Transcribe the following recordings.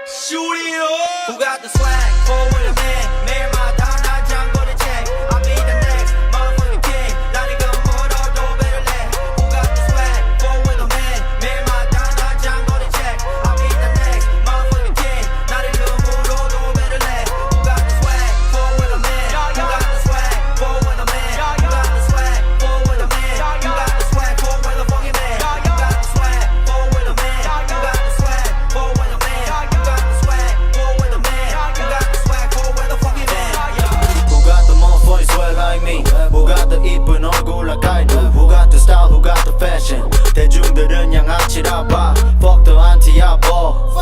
Shoot it up. Who got the swag? Forward a man. 매일마다 난 장거리 check. I'll be the next motherfucking king. 날 이거 뭐라도 better let. Who got the swag? Forward a man. 매일마다 난 장거리 check. I'll be the next motherfucking king. 날 이거 뭐라도 better let. Who got the swag? Forward a man. Who got the swag? Forward a man. Who got the swag? Forward a man. Who got the swag? Forward a fucking man. Who got the swag? Forward a man. Who got the swag? Forward a man. Who got the swag? Forward a man. Who got the swag? Forward a fucking man. Who got the motherfucking swag like me? Who got the 이쁜 얼굴 like I do? Who got the style? Who got the fashion? 대중들은 양아치라 봐. Fuck the anti-abo.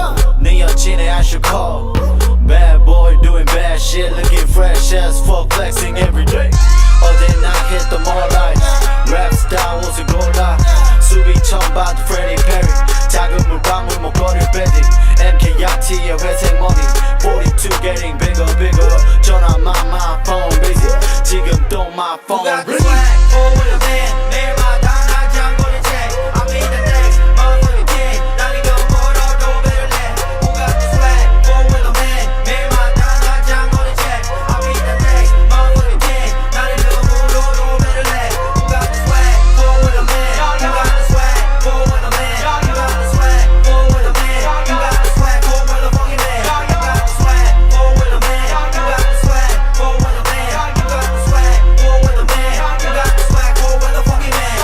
네 여친의 I should call. Bad boy doing bad shit, looking fresh as fuck, flexing every day. 어제 나 hit the mall lights. Rap style 옷을 골라. 수비 천바도 Freddie Perry. 작은 물방울 목걸이를 빼지. MKRT의 회색 머리. 42 getting bigger, bigger. 전화만 my phone busy. 지금 또 my Who phone got the ringing. swag? Forward a man. 매일마다 난 장거리 check. I'll be the next motherfucking king. 날 이거 뭐라도 better let. Who got the swag? Forward a man. 매일마다 난 장거리 check. I'll be the next motherfucking king. 날 이거 뭐라도 better let. Who got the swag? Forward a man. Who got the swag? Forward a man. Who got the swag? Forward a man. Who got the swag? Forward a fucking man. Who got the swag? Forward a man. Who got the swag? Forward a man. Who got the swag? Forward a man. Who got the swag? Forward a fucking man.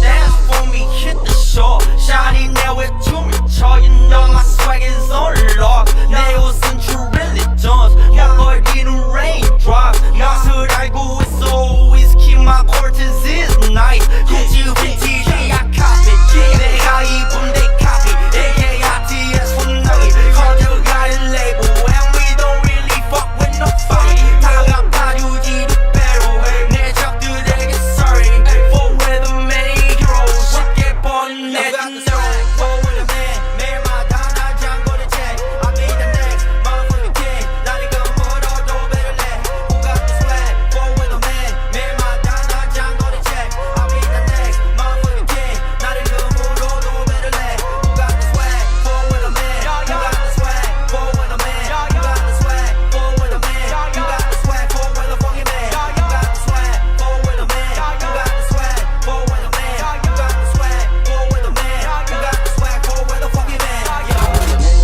Dance for me, hit the shore. Shawty now with 춤을 춰. You know my swag is on lock. 내 옷은 true religions. 먹거리는 raindrops. 맛을 알고 있어. Whiskey my cortez is nice. 굳이 vintage I copy. 내가 입은 they copy. AKRT의 손낭이 커져가는 label. And we don't really fuck with nobody. 다가봐주지도 배로. 내 적들에게 sorry. For where the many heroes. 쉽게 버린 내 진로. Forward a man. 매일마다 난 장거리 check. I'll be the next motherfucking king. 날 이거 뭐라도 better let. Who got the swag? Forward a man. 매일마다 난 장거리 check. I'll be the next motherfucking king. 날 이거 뭐라도 better let. Who got the swag? Forward a man. Who got the swag? Forward a man. Who got the swag? Forward a man. Who got the swag? Forward a fucking man. Who got the swag? Forward a man. Who got the swag? Forward a man. Who got the swag? Forward a man. Who got the swag? Forward a fucking man.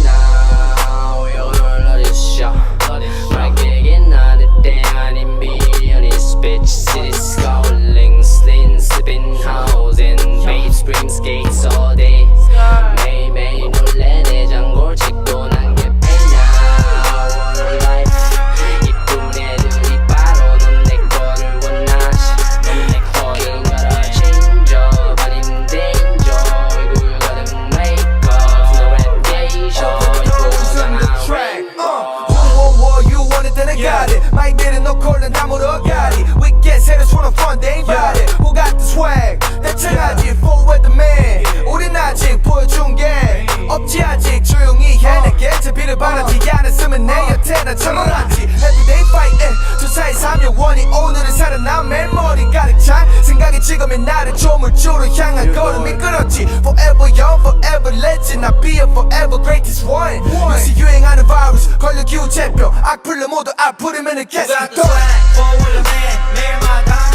Now you're not a shot. 말기긴 나는 때 아닌 미련이 bitch. City scowling, slim, sipping, housing, babe scream skates all day. 매일매일 놀래 내 장골 찍고 난 게 pay now. What a life. 이쁜 애들이 바로 넌 내 거를 원하지. 넌 내 거를 gotta change up. 아님 danger. 얼굴 가득 makeup. No radiation. track. Whoa, you want it, then I got it. 마이 내는 너 콜라 나무로 가리. We get 새로 손은 fun, they ain't bout it. Who got the swag? 대충하지, forward the man. 우린 아직 보여준 게 없지 아직 조용히 해. 내게 제비를 바라지 않았으면 내 곁에 난 철렁하지. Everyday fighting, 주사위 3여원이 오늘은 살아남 메모리 가득 찬 생각이 지금의 나를 조물주로 향한 걸음이 끌었지. Forever young, forever legend. I'll be a forever greatest one. 요새 유행하는 바이러스 걸려 기우제병 악플러 모두 아프리면 Who 계속 got the swag? Forward a man. 매일마다